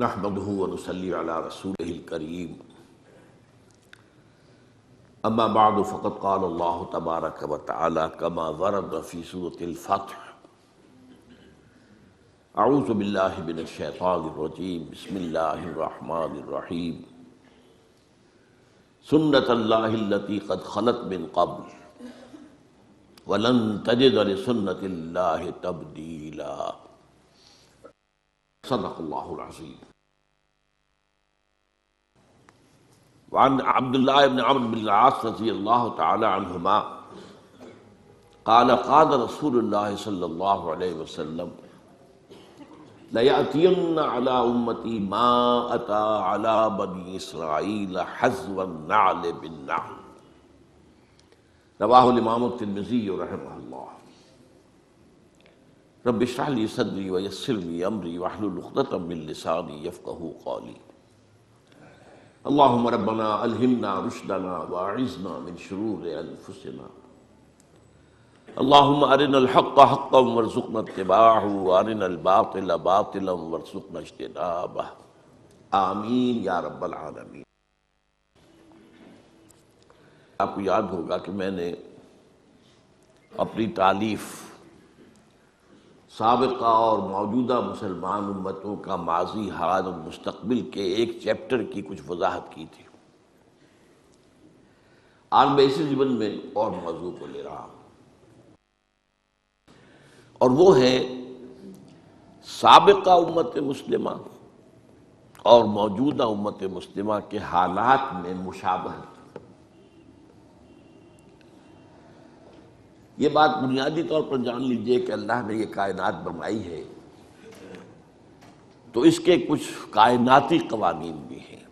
نحمده ونصلي على رسوله الكريم اما بعد فقد قال الله تبارك وتعالى كما ورد في سورة الفتح اعوذ بالله من الشيطان الرجيم بسم الله الرحمن الرحيم سنة الله التي قد خلت من قبل ولن تجد لسنة الله تبديلا صدق اللہ العظیم۔ وعن عبد الله بن عمرو بن العاص رضی اللہ تعالی عنہما قال قال رسول اللہ صلی اللہ علیہ وسلم لَيَأْتِيَنَّ عَلَىٰ أُمَّتِي مَا أَتَىٰ عَلَىٰ بَنِي إِسْرَائِيلَ حَذْوَ النَّعْلِ بِالنَّعْلِ، رواہ الامام الترمذی رحمہ اللہ۔ رب اشرح لي صدری ویسر لي امری واحلل عقدۃ من لسانی یفقہوا قولی۔ اللہم ربنا الہمنا رشدنا واعذنا من شرور انفسنا، اللہم ارنا الحق حقا وارزقنا اتباعہ وارنا الباطل باطلا وارزقنا اجتنابہ، آمین یا رب العالمین۔ آپ کو یاد ہوگا کہ میں نے اپنی تالیف سابقہ اور موجودہ مسلمان امتوں کا ماضی، حال اور مستقبل کے ایک چیپٹر کی کچھ وضاحت کی تھی۔ آج میں اسی ضمن میں اور موضوع کو لے رہا ہوں، اور وہ ہے سابقہ امت مسلمہ اور موجودہ امت مسلمہ کے حالات میں مشابہت۔ یہ بات بنیادی طور پر جان لیجئے کہ اللہ نے یہ کائنات بنائی ہے تو اس کے کچھ کائناتی قوانین بھی ہیں،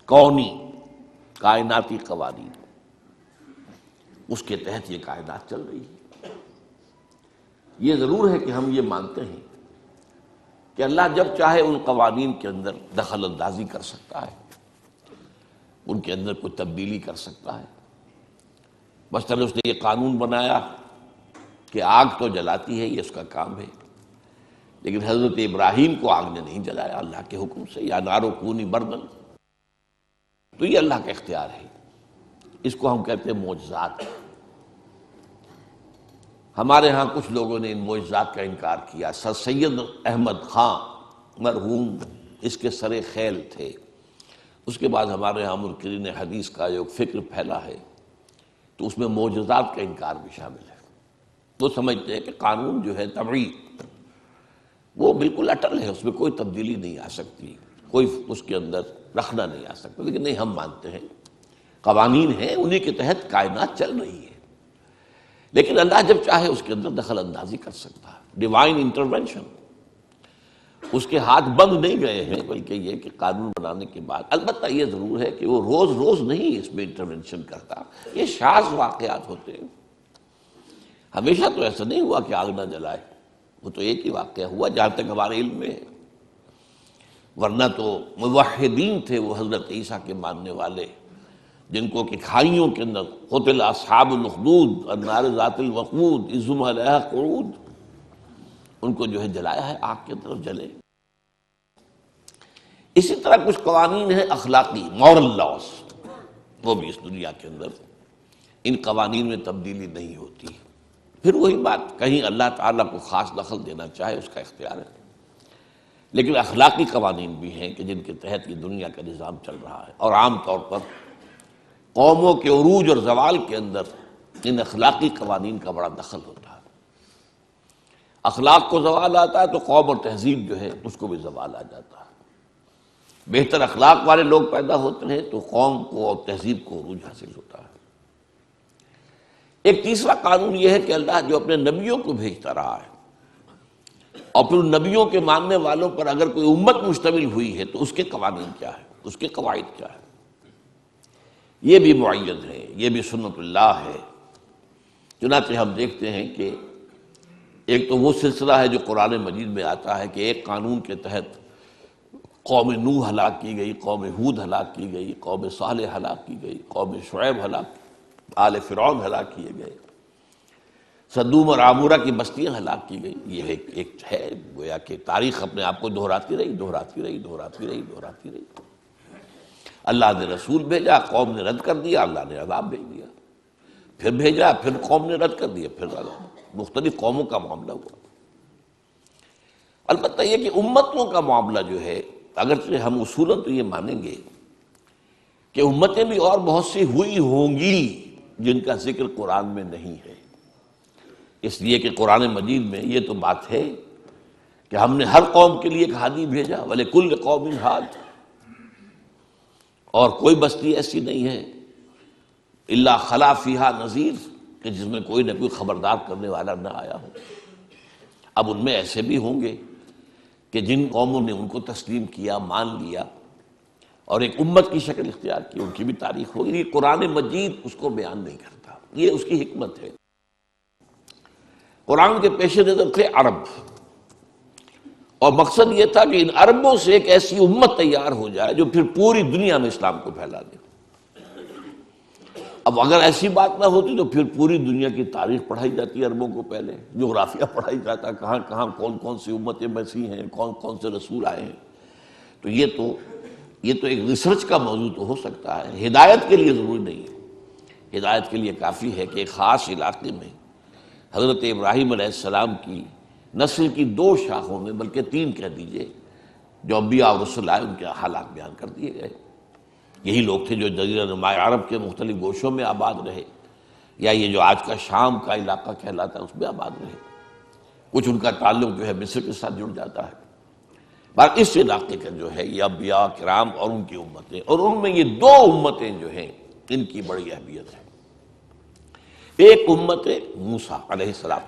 کونی کائناتی قوانین، اس کے تحت یہ کائنات چل رہی ہے۔ یہ ضرور ہے کہ ہم یہ مانتے ہیں کہ اللہ جب چاہے ان قوانین کے اندر دخل اندازی کر سکتا ہے، ان کے اندر کوئی تبدیلی کر سکتا ہے۔ مثلاً اس نے یہ قانون بنایا کہ آگ تو جلاتی ہے، یہ اس کا کام ہے، لیکن حضرت ابراہیم کو آگ نے نہیں جلایا اللہ کے حکم سے، یا نارو کونی بردن، تو یہ اللہ کا اختیار ہے۔ اس کو ہم کہتے ہیں معجزات۔ ہمارے ہاں کچھ لوگوں نے ان معجزات کا انکار کیا۔ سر سید احمد خان مرحوم اس کے سر خیل تھے۔ اس کے بعد ہمارے ہاں منکرین حدیث کا جو فکر پھیلا ہے تو اس میں معجزات کا انکار بھی شامل ہے۔ وہ سمجھتے ہیں کہ قانون جو ہے طبعی وہ بالکل اٹل ہے، اس میں کوئی تبدیلی نہیں آ سکتی، کوئی اس کے اندر رکھنا نہیں آ سکتا، لیکن نہیں، ہم مانتے ہیں قوانین ہیں، انہی کے تحت کائنات چل رہی ہے، لیکن اللہ جب چاہے اس کے اندر دخل اندازی کر سکتا ہے، ڈیوائن انٹرونشن۔ اس کے ہاتھ بند نہیں گئے ہیں، بلکہ یہ کہ قانون بنانے کے بعد البتہ یہ ضرور ہے کہ وہ روز روز نہیں اس میں انٹرونشن کرتا، یہ شاذ واقعات ہوتے ہیں۔ ہمیشہ تو ایسا نہیں ہوا کہ آگ نہ جلائے، وہ تو ایک ہی واقعہ ہوا جہاں تک ہمارے علم میں ہے، ورنہ تو موحدین تھے وہ حضرت عیسیٰ کے ماننے والے، جن کو کہ کھائیوں کے اندر قتل اصحاب الاخدود النار ذات الوقود اذ ہم علیہا قعود، ان کو جو ہے جلایا ہے، آگ کی طرف جلے۔ اسی طرح کچھ قوانین ہیں اخلاقی، مورل لاز، وہ بھی اس دنیا کے اندر ان قوانین میں تبدیلی نہیں ہوتی۔ پھر وہی بات، کہیں اللہ تعالیٰ کو خاص دخل دینا چاہے اس کا اختیار ہے، لیکن اخلاقی قوانین بھی ہیں کہ جن کے تحت یہ دنیا کا نظام چل رہا ہے، اور عام طور پر قوموں کے عروج اور زوال کے اندر ان اخلاقی قوانین کا بڑا دخل ہوتا ہے۔ اخلاق کو زوال آتا ہے تو قوم اور تہذیب جو ہے اس کو بھی زوال آ جاتا ہے۔ بہتر اخلاق والے لوگ پیدا ہوتے ہیں تو قوم کو اور تہذیب کو عروج حاصل ہوتا ہے۔ ایک تیسرا قانون یہ ہے کہ اللہ جو اپنے نبیوں کو بھیجتا رہا ہے، اور پھر نبیوں کے ماننے والوں پر اگر کوئی امت مشتمل ہوئی ہے تو اس کے قوانین کیا ہے، اس کے قواعد کیا ہے، یہ بھی معید ہے، یہ بھی سنت اللہ ہے۔ چنانچہ ہم دیکھتے ہیں کہ ایک تو وہ سلسلہ ہے جو قرآن مجید میں آتا ہے کہ ایک قانون کے تحت قوم نوح ہلاک کی گئی، قوم ہود ہلاک کی گئی، قوم صالح ہلاک کی گئی، قوم شعیب ہلاک، آل فرعون ہلاک کیے گئے۔ صدوم اور عامورہ کی بستیاں ہلاک کی گئی. یہ ایک ہے گویا کہ تاریخ اپنے آپ کو دہراتی رہی. اللہ نے رسول بھیجا، قوم نے رد کر دیا، اللہ نے عذاب بھیج دیا. پھر بھیجا، پھر قوم نے رد کر دیا، پھر عذاب. مختلف قوموں کا معاملہ ہوا. البتہ یہ کہ امتوں کا معاملہ جو ہے، اگرچہ ہم اصولاً تو یہ مانیں گے کہ امتیں بھی اور بہت سی ہوئی ہوں گی جن کا ذکر قرآن میں نہیں ہے، اس لیے کہ قرآن مجید میں یہ تو بات ہے کہ ہم نے ہر قوم کے لیے ایک ہادی بھیجا، وَلِكُلِّ قَوْمٍ ہاد، اور کوئی بستی ایسی نہیں ہے الا خلا فیہا نذیر کہ جس میں کوئی نہ کوئی خبردار کرنے والا نہ آیا ہو. اب ان میں ایسے بھی ہوں گے کہ جن قوموں نے ان کو تسلیم کیا، مان لیا اور ایک امت کی شکل اختیار کی، ان کی بھی تاریخ ہوگی. یہ قرآن مجید اس کو بیان نہیں کرتا، یہ اس کی حکمت ہے. قرآن کے پیش نظر تھے عرب، اور مقصد یہ تھا کہ ان عربوں سے ایک ایسی امت تیار ہو جائے جو پھر پوری دنیا میں اسلام کو پھیلا دے. اب اگر ایسی بات نہ ہوتی تو پھر پوری دنیا کی تاریخ پڑھائی جاتی عربوں کو، پہلے جغرافیہ پڑھائی جاتا، کہاں کہاں کون کون سی امتیں بسی ہیں، کون کون سے رسول آئے ہیں. تو یہ تو ایک ریسرچ کا موضوع تو ہو سکتا ہے، ہدایت کے لیے ضروری نہیں ہے. ہدایت کے لیے کافی ہے کہ ایک خاص علاقے میں حضرت ابراہیم علیہ السلام کی نسل کی 2 شاخوں میں، بلکہ 3 کہہ دیجئے، جو انبیاء اور رسول آئے ان کے حالات بیان کر دیے گئے. یہی لوگ تھے جو جزیرہ نما عرب کے مختلف گوشوں میں آباد رہے، یا یہ جو آج کا شام کا علاقہ کہلاتا ہے اس میں آباد رہے. کچھ ان کا تعلق جو ہے مصر کے ساتھ جڑ جاتا ہے. باقی اس علاقے کا جو ہے یہ انبیاء کرام اور ان کی امتیں، اور ان میں یہ 2 امتیں جو ہیں ان کی بڑی اہمیت ہے. ایک امت موسیٰ علیہ السلام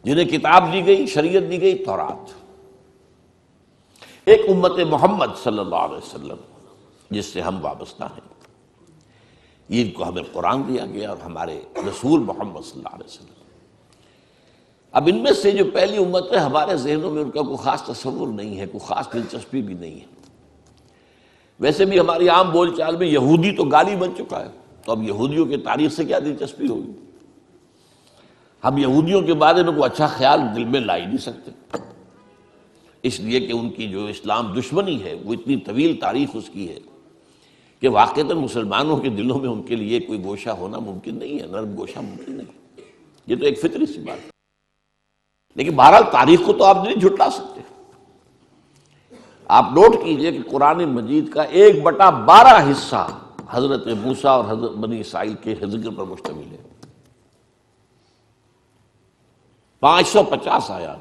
جنہیں کتاب دی گئی، شریعت دی گئی، تورات. ایک امت محمد صلی اللہ علیہ وسلم جس سے ہم وابستہ ہیں، ان کو ہمیں قرآن دیا گیا اور ہمارے رسول محمد صلی اللہ علیہ وسلم. اب ان میں سے جو پہلی امت ہے، ہمارے ذہنوں میں ان کا کوئی خاص تصور نہیں ہے، کوئی خاص دلچسپی بھی نہیں ہے. ویسے بھی ہماری عام بول چال میں یہودی تو گالی بن چکا ہے، تو اب یہودیوں کی تاریخ سے کیا دلچسپی ہوگی؟ ہم یہودیوں کے بارے میں کوئی اچھا خیال دل میں لا ہی نہیں سکتے، اس لیے کہ ان کی جو اسلام دشمنی ہے وہ اتنی طویل تاریخ اس کی ہے کہ واقعتاً مسلمانوں کے دلوں میں ان کے لیے کوئی گوشہ ہونا ممکن نہیں ہے، نرم گوشہ ممکن نہیں. یہ تو ایک فطری سی بات ہے. لیکن بہرحال تاریخ کو تو آپ نہیں جھٹلا سکتے. آپ نوٹ کیجئے کہ قرآن مجید کا 1/12 حصہ حضرت موسیٰ اور حضرت بنی اسرائیل کے ذکر پر مشتمل ہے. 550 آیات.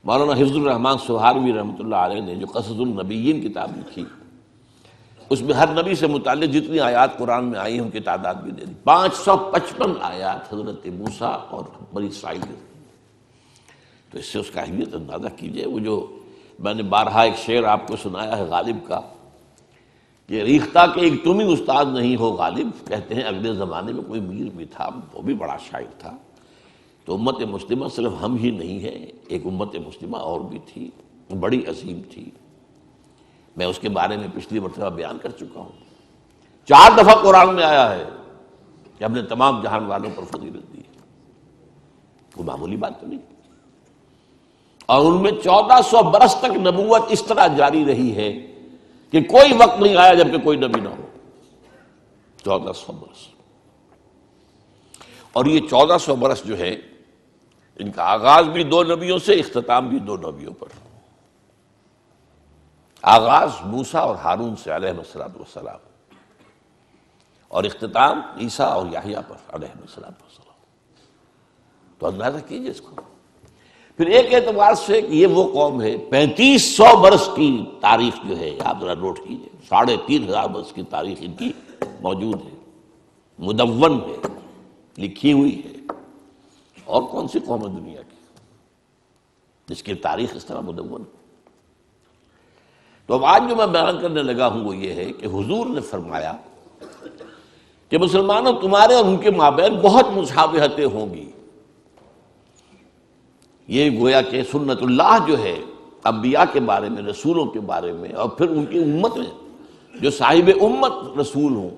مولانا حفظ الرحمن سہاروی رحمۃ اللہ علیہ نے جو قصص النبیین کتاب لکھی، اس میں ہر نبی سے متعلق جتنی آیات قرآن میں آئی ہیں ان کی تعداد بھی دے دی. 555 آیات حضرت موسیٰ اور بنی اسرائیل کی. تو اس سے اس کا اہمیت اندازہ کیجئے. وہ جو میں نے بارہا ایک شعر آپ کو سنایا ہے غالب کا کہ ریختہ کے ایک تم ہی استاد نہیں ہو غالب، کہتے ہیں اگلے زمانے میں کوئی میر بھی تھا، وہ بھی بڑا شاعر تھا. تو امت مسلمہ صرف ہم ہی نہیں ہے، ایک امت مسلمہ اور بھی تھی، بڑی عظیم تھی. میں اس کے بارے میں پچھلی مرتبہ بیان کر چکا ہوں. 4 دفعہ قرآن میں آیا ہے کہ ہم نے تمام جہان والوں پر فضیلت دی. کوئی معمولی بات تو نہیں. اور ان میں 1400 برس تک نبوت اس طرح جاری رہی ہے کہ کوئی وقت نہیں آیا جبکہ کوئی نبی نہ ہو. 1400 برس. اور یہ 1400 برس جو ہے ان کا آغاز بھی 2 نبیوں سے، اختتام بھی 2 نبیوں پر. آغاز موسیٰ اور ہارون سے علیہ السلام، اور اختتام عیسیٰ اور یحییٰ پر علیہ السلام. تو اندازہ کیجئے اس کو. پھر ایک اعتبار سے کہ یہ وہ قوم ہے 3500 برس کی تاریخ جو ہے، آپ ذرا نوٹ کیجئے، 3500 برس کی تاریخ ان کی موجود ہے، مدون ہے، لکھی ہوئی ہے. اور کون سی قوم ہے دنیا کی جس کی تاریخ اس طرح مدون؟ تو اب آج جو میں بیان کرنے لگا ہوں وہ یہ ہے کہ حضور نے فرمایا کہ مسلمانوں تمہارے اور ان کے مابین بہت مشابہتیں ہوں گی. یہ گویا کہ سنت اللہ جو ہے انبیاء کے بارے میں، رسولوں کے بارے میں، اور پھر ان کی امت میں جو صاحب امت رسول ہوں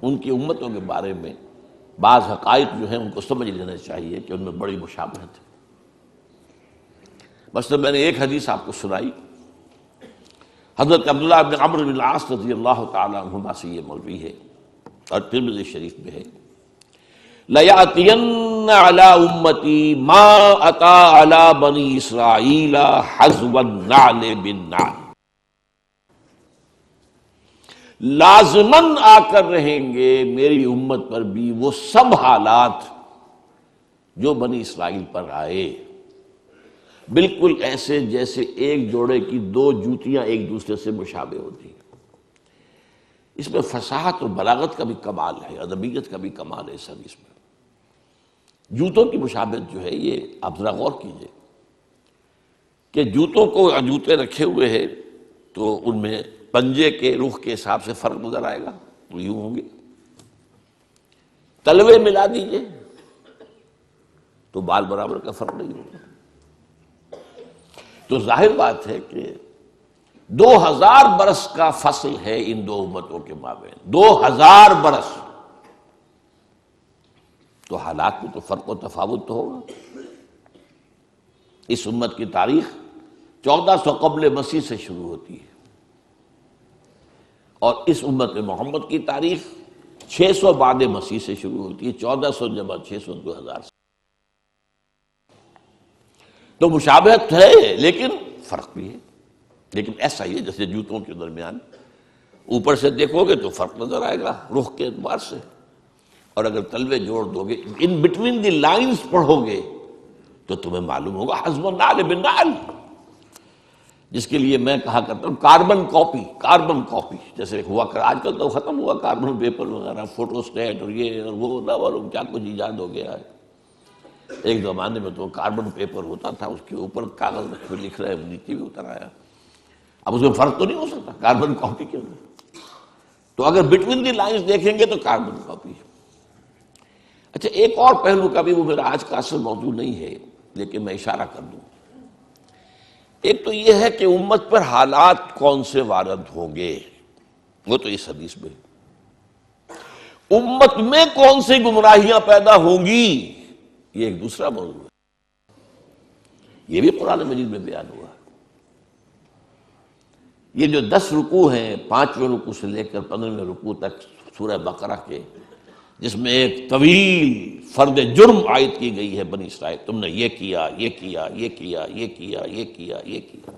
ان کی امتوں کے بارے میں بعض حقائق جو ہیں ان کو سمجھ لینا چاہیے کہ ان میں بڑی مشابہت ہے۔ مثلا میں نے ایک حدیث آپ کو سنائی، حضرت عبداللہ بن عمرو بن العاص رضی اللہ تعالی عنہما سے یہ مروی ہے اور ترمذی شریف میں ہے، لَيَأْتِيَنَّ عَلَىٰ أُمَّتِي مَا أَتَىٰ عَلَىٰ بَنِي إِسْرَائِيلَ حَذْوَ النَّعْلِ بِالنَّعْلِ، لازماً آ کر رہیں گے میری امت پر بھی وہ سب حالات جو بنی اسرائیل پر آئے، بالکل ایسے جیسے ایک جوڑے کی دو جوتیاں ایک دوسرے سے مشابہ ہوتی ہیں۔ اس میں فصاحت اور بلاغت کا بھی کمال ہے، ادبیت کا بھی کمال ہے اس حدیث میں۔ جوتوں کی مشابہت جو ہے یہ آپ ذرا غور کیجئے کہ جوتوں کو جوتے رکھے ہوئے ہیں تو ان میں پنجے کے رخ کے حساب سے فرق نظر آئے گا، تو یوں ہوں گے۔ تلوے ملا دیجئے تو بال برابر کا فرق نہیں ہوگا۔ تو ظاہر بات ہے کہ 2000 برس کا فصل ہے ان دو امتوں کے مابین، 2000 برس، تو حالات میں تو فرق و تفاوت تو ہوگا۔ اس امت کی تاریخ 1400 قبل مسیح سے شروع ہوتی ہے اور اس امت محمد کی تاریخ 600 بعد مسیح سے شروع ہوتی ہے، 1400 جمع 600 2000 سے۔ تو مشابہت ہے لیکن فرق بھی ہے، لیکن ایسا ہی ہے جیسے جوتوں کے درمیان اوپر سے دیکھو گے تو فرق نظر آئے گا رخ کے اعتبار سے، اور اگر تلوے جوڑ دو گے، ان بٹوین دی لائنز پڑھو گے تو تمہیں معلوم ہوگا حزب النعل بالنعل، جس کے لیے میں کہا کرتا ہوں کاربن کاپی جیسے ہوا کر، آج کل تو ختم ہوا کاربن پیپر وغیرہ، فوٹو اسٹیٹ اور یہ اور وہ نہ معلوم کیا کچھ ایجاد ہو گیا ہے۔ ایک زمانے میں تو کاربن پیپر ہوتا تھا، اس کے اوپر کاغذ رکھ کے لکھ رہے ہیں، نیچے بھی اتر آیا، اب اس میں فرق تو نہیں ہو سکتا کاربن کاپی کے اندر۔ تو اگر بٹوین دی لائنز دیکھیں گے تو کاربن کاپی۔ اچھا ایک اور پہلو کا بھی، وہ میرا آج کا اصل موضوع نہیں ہے لیکن میں اشارہ کر دوں۔ ایک تو یہ ہے کہ امت پر حالات کون سے وارد ہوں گے، وہ تو اس حدیث میں، امت میں کون سی گمراہیاں پیدا ہوں گی یہ ایک دوسرا موضوع ہے، یہ بھی قرآن مجید میں بیان ہوا ہے۔ یہ جو 10 رکوع ہیں، 5ویں رکوع سے لے کر 15ویں رکوع تک سورہ بقرہ کے، جس میں ایک طویل فرد جرم عائد کی گئی ہے بنی اسرائیل، تم نے یہ کیا، یہ کیا، یہ کیا، یہ کیا، یہ کیا، یہ کیا،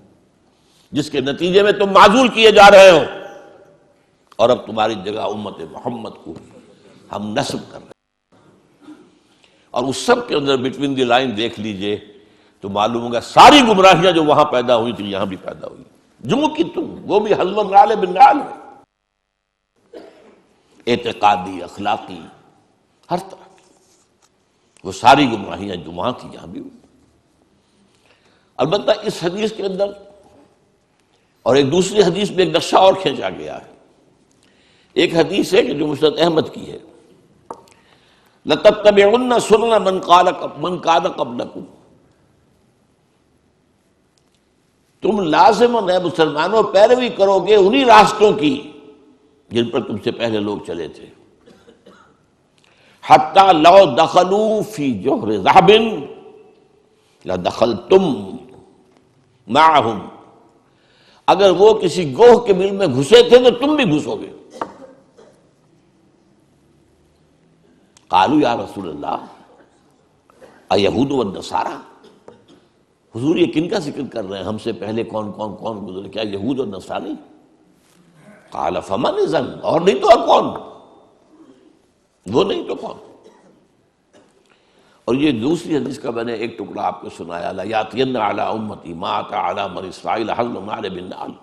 جس کے نتیجے میں تم معزول کیے جا رہے ہو، اور اب تمہاری جگہ امت محمد کو ہم نصب کر رہے ہیں۔ اور اس سب کے اندر بٹوین دی لائن دیکھ لیجئے تو معلوم ہوگا ساری گمراہیاں جو وہاں پیدا ہوئی تھی یہاں بھی پیدا ہوئی، جو کہ تم، وہ بھی حزب النعل بالنعل ہے، اعتقادی، اخلاقی، ہر طرح کی وہ ساری گمراہیاں جو وہاں تھی یہاں بھی ہوئی۔ البتہ اس حدیث کے اندر اور ایک دوسری حدیث میں ایک نقشہ اور کھینچا گیا ہے۔ ایک حدیث ہے کہ جو مسند احمد کی ہے، لَتَتَّبِعُنَّ سُنَنَ مَنْ كَانَ قَبْلَكُمْ، تم لازم ہے مسلمانوں پیروی کرو گے انہی راستوں کی جن پر تم سے پہلے لوگ چلے تھے، حَتَّى لَوْ دَخَلُوا فِي جُحْرِ ذَهَبٍ لَدَخَلْتُمْ مَعَهُمْ، اگر وہ کسی گوہ کے بل میں گھسے تھے تو تم بھی گھسو گے۔ قالوا یا رسول اللہ ایہود والنصارى، حضور یہ کن کا ذکر کر رہے ہیں، ہم سے پہلے کون گزرے، کیا یہود اور نصرانی؟ قال فمن اذن، اور نہیں تو اور کون، وہ نہیں تو کون؟ اور یہ دوسری حدیث کا میں نے ایک ٹکڑا آپ کو سنایا، لَيَأْتِيَنَّ عَلَىٰ أُمَّتِي مَا أَتَىٰ عَلَىٰ بَنِي إِسْرَائِيلَ حَزْوَ النَّعْلِ بِالنَّعْلِ،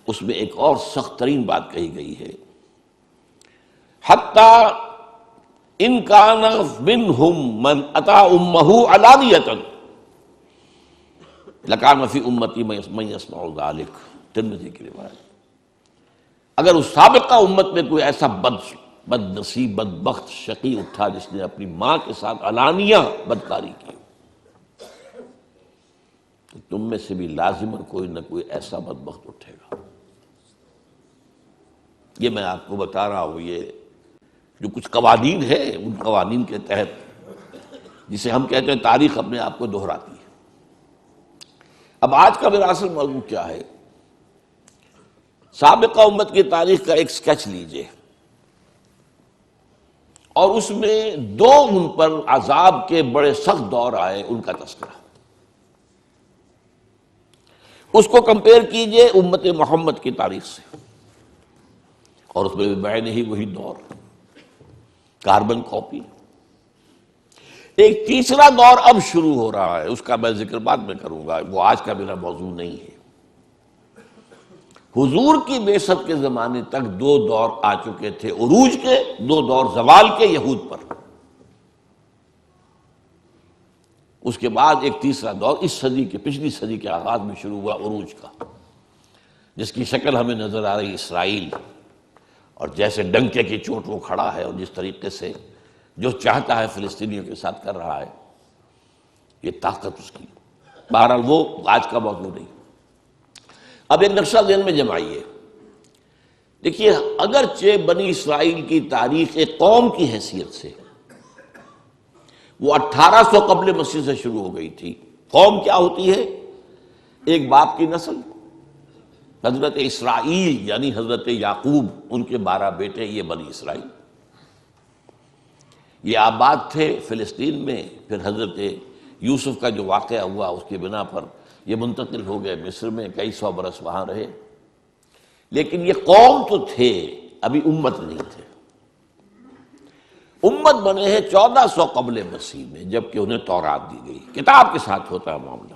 اس میں ایک اور سخت ترین بات کہی گئی ہے، حَتَّىٰ إِن كَانَ مِنْهُمْ مَنْ أَتَىٰ أُمَّهُ عَلَانِيَةً لَكَانَ فِي أُمَّتِي مَن يَصْنَعُ ذَلِكَ، ترمذی کی روایت۔ اگر اس سابقہ امت میں کوئی ایسا بد نصیب، بدبخت، شقی اٹھا جس نے اپنی ماں کے ساتھ علانیہ بدکاری کی، تو تم میں سے بھی لازماً کوئی نہ کوئی ایسا بدبخت اٹھے گا۔ یہ میں آپ کو بتا رہا ہوں، یہ جو کچھ قوانین ہیں، ان قوانین کے تحت، جسے ہم کہتے ہیں تاریخ اپنے آپ کو دہراتی ہے۔ اب آج کا میرا اصل موضوع کیا ہے؟ سابقہ امت کی تاریخ کا ایک سکیچ لیجئے، اور اس میں دو ان پر عذاب کے بڑے سخت دور آئے، ان کا تذکرہ، اس کو کمپیئر کیجئے امت محمد کی تاریخ سے، اور اس میں بھی بعین ہی وہی دور، کاربن کاپی۔ ایک تیسرا دور اب شروع ہو رہا ہے، اس کا میں ذکر بعد میں کروں گا، وہ آج کا میرا موضوع نہیں ہے۔ حضور کی بعثت کے زمانے تک دو دور آ چکے تھے عروج کے، دو دور زوال کے یہود پر۔ اس کے بعد ایک تیسرا دور اس صدی کے، پچھلی صدی کے آغاز میں شروع ہوا عروج کا، جس کی شکل ہمیں نظر آ رہی اسرائیل، اور جیسے ڈنکے کی چوٹ وہ کھڑا ہے، اور جس طریقے سے جو چاہتا ہے فلسطینیوں کے ساتھ کر رہا ہے، یہ طاقت اس کی۔ بہرحال وہ آج کا موضوع نہیں۔ اب ایک نقشہ ذہن میں جمائیے، دیکھیے، اگرچہ بنی اسرائیل کی تاریخ ایک قوم کی حیثیت سے وہ 1800 قبل مسیح سے شروع ہو گئی تھی۔ قوم کیا ہوتی ہے؟ ایک باپ کی نسل۔ حضرت اسرائیل یعنی حضرت یعقوب، ان کے 12 بیٹے، یہ بنی اسرائیل۔ یہ آباد تھے فلسطین میں، پھر حضرت یوسف کا جو واقعہ ہوا اس کی بنا پر یہ منتقل ہو گئے مصر میں، کئی سو برس وہاں رہے، لیکن یہ قوم تو تھے، ابھی امت نہیں تھے۔ امت بنے ہیں 1400 قبل مسیح میں، جبکہ انہیں تورات دی گئی، کتاب کے ساتھ ہوتا ہے معاملہ۔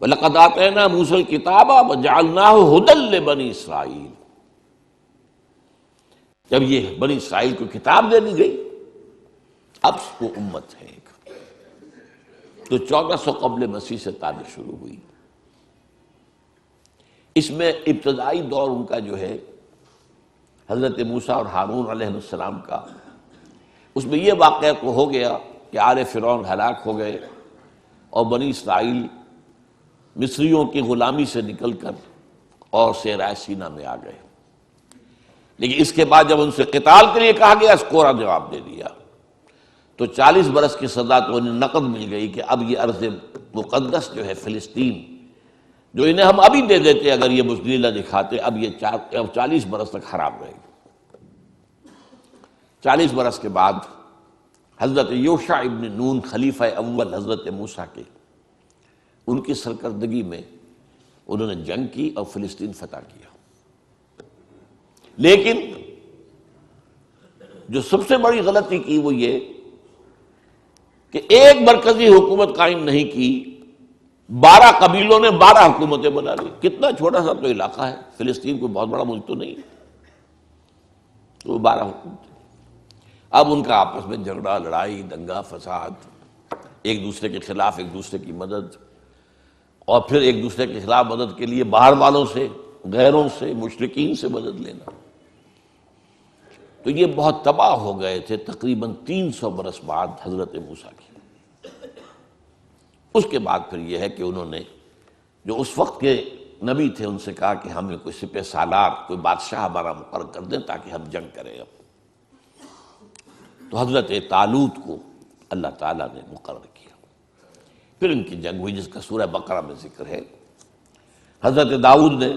وَلَقَدْ آتَيْنَا مُوسَى الْكِتَابَ وَجَعَلْنَاهُ هُدًى لِبَنِي اسرائیل۔ جب یہ بنی اسرائیل کو کتاب دے دی گئی، اب وہ امت ہے ایک، تو 1400 قبل مسیح سے تاریخ شروع ہوئی۔ اس میں ابتدائی دور ان کا جو ہے حضرت موسیٰ اور ہارون علیہ السلام کا، اس میں یہ واقعہ تو ہو گیا کہ آل فرعون ہلاک ہو گئے، اور بنی اسرائیل مصریوں کی غلامی سے نکل کر اور صحرائے سینا میں آ گئے۔ لیکن اس کے بعد جب ان سے قتال کے لیے کہا گیا، اس کوڑا جواب دے دیا، تو 40 برس کی سزا تو انہیں نقد مل گئی کہ اب یہ ارض مقدس جو ہے فلسطین، جو انہیں ہم ابھی دے دیتے اگر یہ بزدلی نہ دکھاتے، اب یہ 40 برس تک خراب رہے گی۔ 40 برس کے بعد حضرت یوشع ابن نون، خلیفہ اول حضرت موسیٰ کے، ان کی سرکردگی میں انہوں نے جنگ کی اور فلسطین فتح کیا۔ لیکن جو سب سے بڑی غلطی کی وہ یہ کہ ایک مرکزی حکومت قائم نہیں کی، 12 قبیلوں نے 12 حکومتیں بنا لی۔ کتنا چھوٹا سا تو علاقہ ہے، فلسطین کوئی بہت بڑا ملک تو نہیں ہے، تو 12 حکومتیں۔ اب ان کا آپس میں جھگڑا، لڑائی، دنگا فساد، ایک دوسرے کے خلاف ایک دوسرے کی مدد، اور پھر ایک دوسرے کے خلاف مدد کے لیے باہر والوں سے، غیروں سے، مشرکین سے مدد لینا۔ تو یہ بہت تباہ ہو گئے تھے تقریباً 300 برس بعد حضرت موسیٰ کی۔ اس کے بعد پھر یہ ہے کہ انہوں نے جو اس وقت کے نبی تھے ان سے کہا کہ ہمیں کوئی سپہ سالار، کوئی بادشاہ ہمارا مقرر کر دیں تاکہ ہم جنگ کریں۔ اب تو حضرت طالوت کو اللہ تعالیٰ نے مقرر کیا، پھر ان کی جنگ ہوئی جس کا سورہ بقرہ میں ذکر ہے۔ حضرت داؤد نے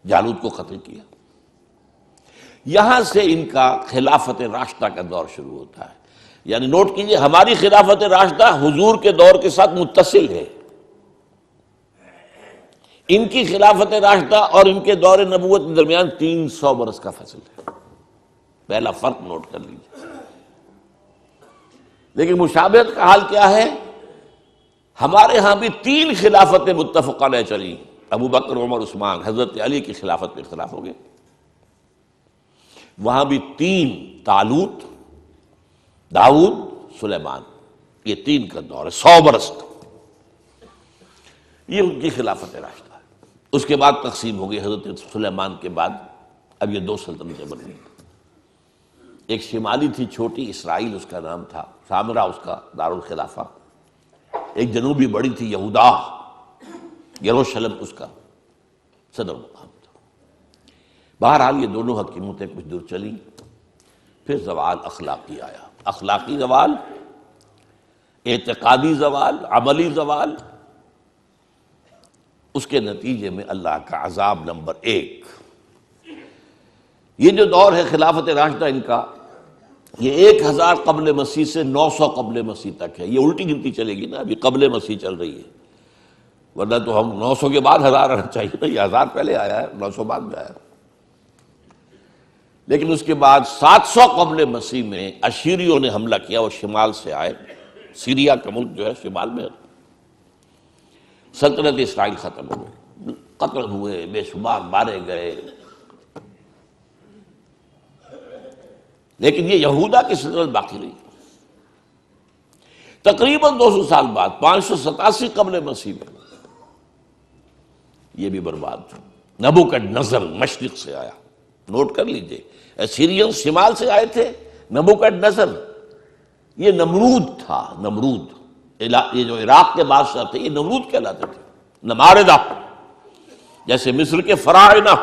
جالوت کو قتل کیا۔ یہاں سے ان کا خلافت راشدہ کا دور شروع ہوتا ہے۔ یعنی نوٹ کیجئے، ہماری خلافت راشدہ حضور کے دور کے ساتھ متصل ہے، ان کی خلافت راشدہ اور ان کے دور نبوت کے درمیان 300 برس کا فاصل ہے۔ پہلا فرق نوٹ کر لیجیے۔ لیکن مشابہت کا حال کیا ہے؟ ہمارے ہاں بھی 3 خلافتیں متفق علیہ چلی، ابو بکر، عمر، عثمان۔ حضرت علی کی خلافت پہ اختلاف ہو گئے، وہاں بھی 3، طالوت، داؤد، سلیمان، یہ 3 کا دور ہے، 100 برس کا۔ یہ ان کی خلافت راشدہ ہے۔ اس کے بعد تقسیم ہو گئی، حضرت سلیمان کے بعد اب یہ 2 سلطنتیں بن گئی۔ ایک شمالی تھی چھوٹی، اسرائیل اس کا نام تھا، سامرا اس کا دارالخلافہ۔ ایک جنوبی بڑی تھی، یہودا، یروشلم اس کا صدر مقام تھا۔ بہرحال یہ دونوں حکیمتیں کچھ دور چلی، پھر زوال اخلاقی آیا، اخلاقی زوال، اعتقادی زوال، عملی زوال۔ اس کے نتیجے میں اللہ کا عذاب نمبر 1۔ یہ جو دور ہے خلافت راشدہ ان کا، یہ 1000 قبل مسیح سے 900 قبل مسیح تک ہے۔ یہ الٹی گنتی چلے گی نا، ابھی قبل مسیح چل رہی ہے، ورنہ تو ہم 900 کے بعد 1000 آنا چاہیے نا، یہ 1000 پہلے آیا ہے، 900 بعد میں آیا۔ لیکن اس کے بعد 700 قبل مسیح میں اشیریوں نے حملہ کیا، وہ شمال سے آئے، سیریا کا ملک جو ہے شمال میں، سلطنت اسرائیل ختم ہو گئی، قتل ہوئے، بے شمار مارے گئے۔ لیکن یہ یہودا کی سلطنت باقی رہی۔ تقریباً 200 سال بعد 587 قبل مسیح میں یہ بھی برباد ہو۔ نبوکڈنضر مشرق سے آیا، نوٹ کر لیجئے، اسیرین شمال سے آئے تھے، نبوکڈنضر یہ نمرود تھا، نمرود، یہ جو عراق کے بادشاہ تھے یہ نمرود کہلاتے تھے، نماردہ، جیسے مصر کے فراعنہ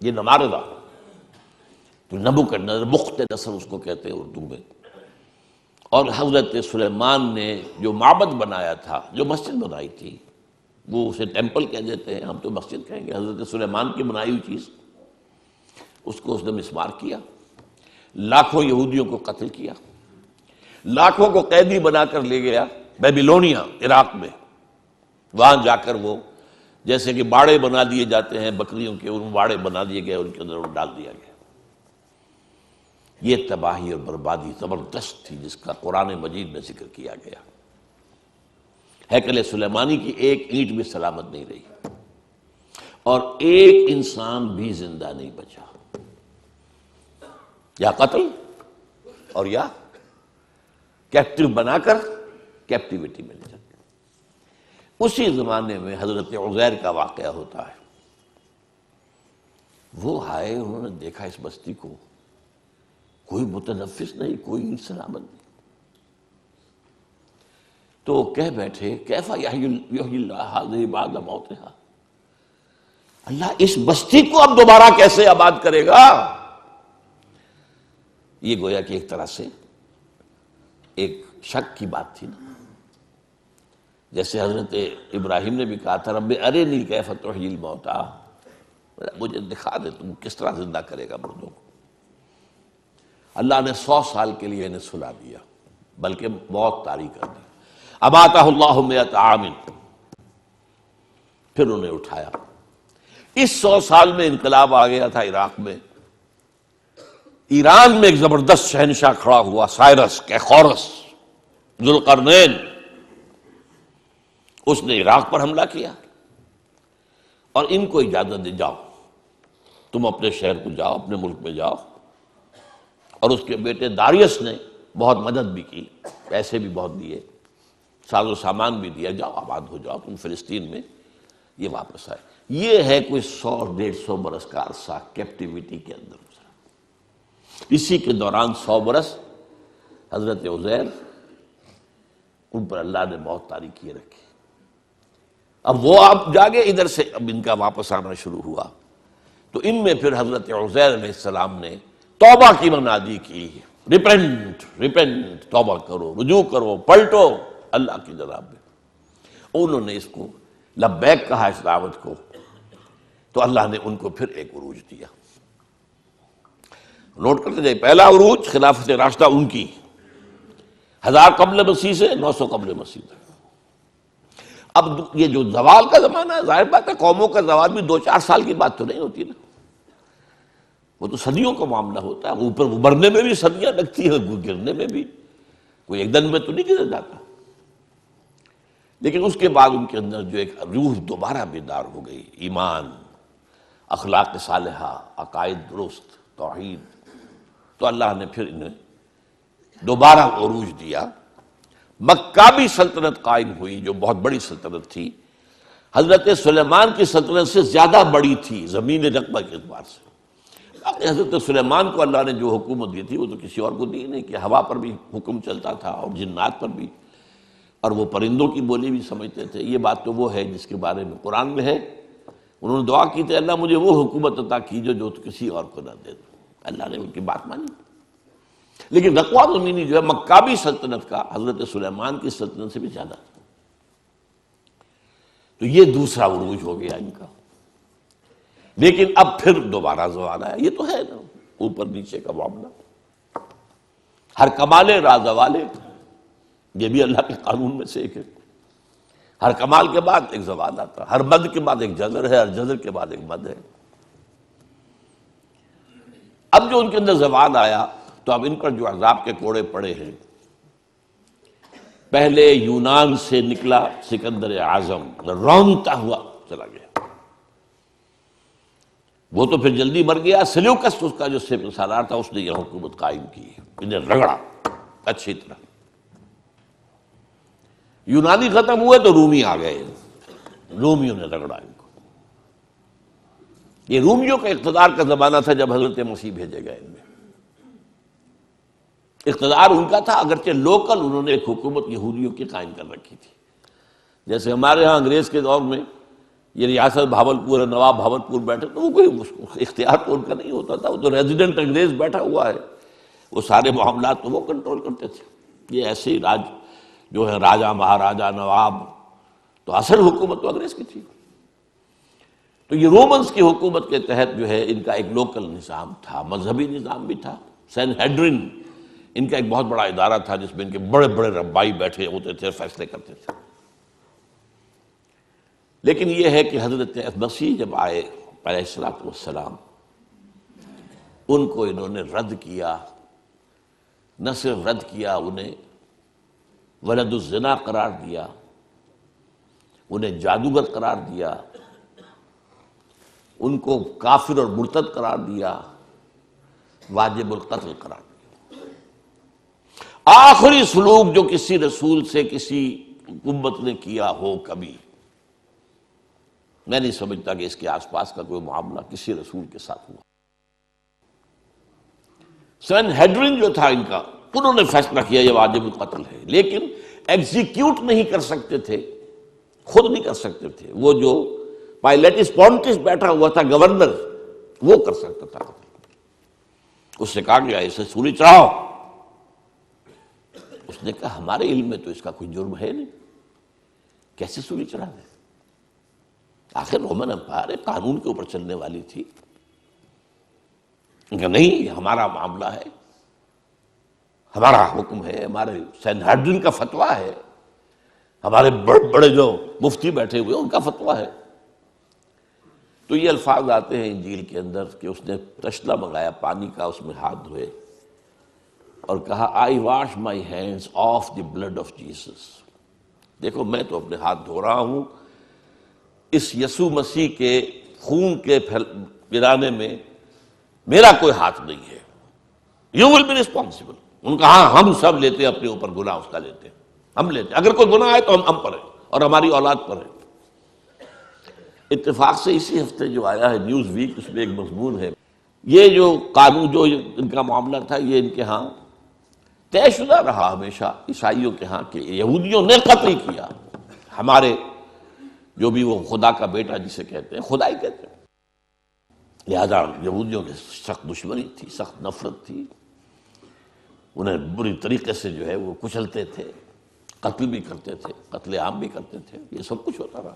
یہ نماردہ، تو نبوکڈنضر، بخت نصر اس کو کہتے ہیں اردو میں۔ اور حضرت سلیمان نے جو معبد بنایا تھا، جو مسجد بنائی تھی، وہ اسے ٹیمپل کہہ دیتے ہیں، ہم تو مسجد کہیں گے، حضرت سلیمان کی بنائی ہوئی چیز، اس کو اس نے مسمار کیا، لاکھوں یہودیوں کو قتل کیا، لاکھوں کو قیدی بنا کر لے گیا بیبیلونیا، عراق میں۔ وہاں جا کر وہ جیسے کہ باڑے بنا دیے جاتے ہیں بکریوں کے، ان باڑے بنا دیے گئے، ان کے اندر ڈال دیا گیا۔ یہ تباہی اور بربادی زبردست تھی جس کا قرآن مجید میں ذکر کیا گیا۔ ہیکل سلیمانی کی ایک اینٹ بھی سلامت نہیں رہی، اور ایک انسان بھی زندہ نہیں بچا، یا قتل اور یا کیپٹیو بنا کر کیپٹیوٹی میں لے جاتے۔ اسی زمانے میں حضرت عزیر کا واقعہ ہوتا ہے۔ وہ آئے، انہوں نے دیکھا اس بستی کو، کوئی متنفس نہیں، کوئی سلامت نہیں، تو کہہ بیٹھے کیف یحیی اللہ ھذہ بعد موتھا، اللہ اس بستی کو اب دوبارہ کیسے آباد کرے گا؟ یہ گویا کہ ایک طرح سے ایک شک کی بات تھی نا، جیسے حضرت ابراہیم نے بھی کہا تھا رب ارنی کیف تحیی الموتیٰ، مجھے دکھا دے تم کس طرح زندہ کرے گا مردوں کو۔ اللہ نے 100 سال کے لیے انہیں سلا دیا، بلکہ موت طاری کر دی۔ اماتہ اللہ 100 عام، پھر انہیں اٹھایا۔ اس 100 سال میں انقلاب آ گیا تھا عراق میں، ایران میں ایک زبردست شہنشاہ کھڑا ہوا، سائرس کیخورس ذوالقرنین، اس نے عراق پر حملہ کیا اور ان کو اجازت دے جاؤ تم اپنے شہر کو جاؤ، اپنے ملک میں جاؤ۔ اور اس کے بیٹے داریس نے بہت مدد بھی کی، پیسے بھی بہت دیے، ساز و سامان بھی دیا، جاؤ آباد ہو جاؤ تم فلسطین میں۔ یہ واپس آئے۔ یہ ہے کوئی 100-150 برس کا عرصہ کیپٹیوٹی کے اندر گزرا۔ اسی کے دوران 100 برس حضرت عزیر، ان پر اللہ نے موت طاری کیے رکھی۔ اب وہ آپ جاگے ادھر سے، اب ان کا واپس آنا شروع ہوا، تو ان میں پھر حضرت عزیر علیہ السلام نے توبہ کی منادی کی، ریپینٹ ریپینٹ، توبہ کرو، رجوع کرو، پلٹو اللہ کی جناب میں۔ انہوں نے اس کو لبیک کہا، اس دعوت کو، تو اللہ نے ان کو پھر ایک عروج دیا۔ نوٹ کرتے جائے، پہلا عروج خلافت راشدہ ان کی، 1000 قبل مسیح سے 900 قبل مسیح تک۔ اب یہ جو زوال کا زمانہ ہے، ظاہر بات ہے قوموں کا زوال بھی 2-4 سال کی بات تو نہیں ہوتی نا، وہ تو صدیوں کا معاملہ ہوتا ہے، اوپر ابھرنے میں بھی صدیاں لگتی ہیں، گرنے میں بھی کوئی ایک دن میں تو نہیں گر جاتا۔ لیکن اس کے بعد ان کے اندر جو ایک روح دوبارہ بیدار ہو گئی، ایمان، اخلاق صالحہ، عقائد درست، توحید، تو اللہ نے پھر انہیں دوبارہ عروج دیا۔ مکابی سلطنت قائم ہوئی، جو بہت بڑی سلطنت تھی، حضرت سلیمان کی سلطنت سے زیادہ بڑی تھی زمین رقبہ کے اعتبار سے۔ حضرت سلیمان کو اللہ نے جو حکومت دی تھی وہ تو کسی اور کو دی نہیں، کہ ہوا پر بھی حکم چلتا تھا اور جنات پر بھی، اور وہ پرندوں کی بولی بھی سمجھتے تھے۔ یہ بات تو وہ ہے جس کے بارے میں قرآن میں ہے، انہوں نے دعا کی تھی اللہ مجھے وہ حکومت عطا کیجو جو کسی اور کو نہ دے دو، اللہ نے ان کی بات مانی۔ لیکن غزوہ زمینی جو ہے مکابی سلطنت کا حضرت سلیمان کی سلطنت سے بھی زیادہ تھا۔ تو یہ دوسرا عروج ہو گیا ان کا۔ لیکن اب پھر دوبارہ زوال آیا، یہ تو ہے نا اوپر نیچے کا معاملہ، ہر کمال راز والے، یہ بھی اللہ کے قانون میں سے ایک ہے۔ ہر کمال کے بعد ایک زوال آتا، ہر مد کے بعد ایک جزر ہے، ہر جزر کے بعد ایک مد ہے۔ اب جو ان کے اندر زوال آیا تو اب ان پر جو عذاب کے کوڑے پڑے ہیں، پہلے یونان سے نکلا سکندر اعظم، رونتا ہوا چلا گیا، وہ تو پھر جلدی مر گیا۔ سلیوکس اس کا جو سالار تھا اس نے یہ حکومت قائم کی، انہیں رگڑا اچھی طرح۔ یونانی ختم ہوئے تو رومی آ گئے، رومیوں نے رگڑا ان کو۔ یہ رومیوں کا اقتدار کا زمانہ تھا جب حضرت مسیح بھیجے گئے ان میں۔ اقتدار ان کا تھا، اگرچہ لوکل انہوں نے ایک حکومت یہودیوں کی قائم کر رکھی تھی۔ جیسے ہمارے ہاں انگریز کے دور میں یہ ریاست بھاولپور ہے، نواب بھاولپور بیٹھے، تو وہ کوئی اختیار تو ان کا نہیں ہوتا تھا، وہ تو ریزیڈنٹ انگریز بیٹھا ہوا ہے، وہ سارے معاملات تو وہ کنٹرول کرتے تھے۔ یہ ایسے ہی راج جو ہے راجا مہاراجا نواب، تو اصل حکومت تو انگریز کی تھی۔ تو یہ رومنز کی حکومت کے تحت جو ہے ان کا ایک لوکل نظام تھا، مذہبی نظام بھی تھا۔ سین ہیڈرن ان کا ایک بہت بڑا ادارہ تھا جس میں ان کے بڑے بڑے ربائی بیٹھے ہوتے تھے، فیصلے کرتے تھے۔ لیکن یہ ہے کہ حضرت مسیح جب آئے علیہ الصلوۃ والسلام، ان کو انہوں نے رد کیا، نہ صرف رد کیا، انہیں ولد الزنا قرار دیا، انہیں جادوگر قرار دیا، ان کو کافر اور مرتد قرار دیا، واجب القتل قرار دیا۔ آخری سلوک جو کسی رسول سے کسی امت نے کیا ہو کبھی، میں نہیں سمجھتا کہ اس کے آس پاس کا کوئی معاملہ کسی رسول کے ساتھ ہوا۔ سین ہیڈرن جو تھا ان کا، انہوں نے فیصلہ کیا یہ واجب القتل ہے، لیکن ایگزیکیوٹ نہیں کر سکتے تھے، خود نہیں کر سکتے تھے۔ وہ جو پائلیٹس پونٹس بیٹھا ہوا تھا گورنر، وہ کر سکتا تھا۔ اس سے کہا گیا اسے سولی چڑھاؤ، اس نے کہا ہمارے علم میں تو اس کا کوئی جرم ہے نہیں، کیسے سولی چڑھا دیں؟ آخر رومن امپائر قانون کے اوپر چلنے والی تھی۔ کہ نہیں، یہ ہمارا معاملہ ہے، ہمارا حکم ہے، ہمارے سین ہیڈرن کا فتویٰ ہے، ہمارے بڑے بڑے جو مفتی بیٹھے ہوئے ان کا فتویٰ ہے۔ تو یہ الفاظ آتے ہیں انجیل کے اندر کہ اس نے تشلا منگایا پانی کا، اس میں ہاتھ دھوئے اور کہا I wash my hands of the blood of Jesus. دیکھو میں تو اپنے ہاتھ دھو رہا ہوں، اس یسوع مسیح کے خون کے پلانے میں میرا کوئی ہاتھ نہیں ہے۔ You will be responsible. ان کا ہاں ہم سب لیتے ہیں اپنے اوپر گناہ، اس کا لیتے ہیں، ہم لیتے ہیں، اگر کوئی گناہ ہے تو ہم پر ہے اور ہماری اولاد پر ہے۔ اتفاق سے اسی ہفتے جو آیا ہے نیوز ویک، اس میں ایک مضمون ہے، یہ جو قانون جو ان کا معاملہ تھا یہ ان کے ہاں طے شدہ رہا ہمیشہ عیسائیوں کے ہاں کہ یہودیوں نے قتل کیا ہمارے جو بھی وہ خدا کا بیٹا جسے کہتے ہیں، خدا ہی کہتے ہیں۔ لہذا یہودیوں کی سخت دشمنی تھی، سخت نفرت تھی، انہیں بری طریقے سے جو ہے وہ کچلتے تھے، قتل بھی کرتے تھے، قتل عام بھی کرتے تھے، یہ سب کچھ ہوتا رہا۔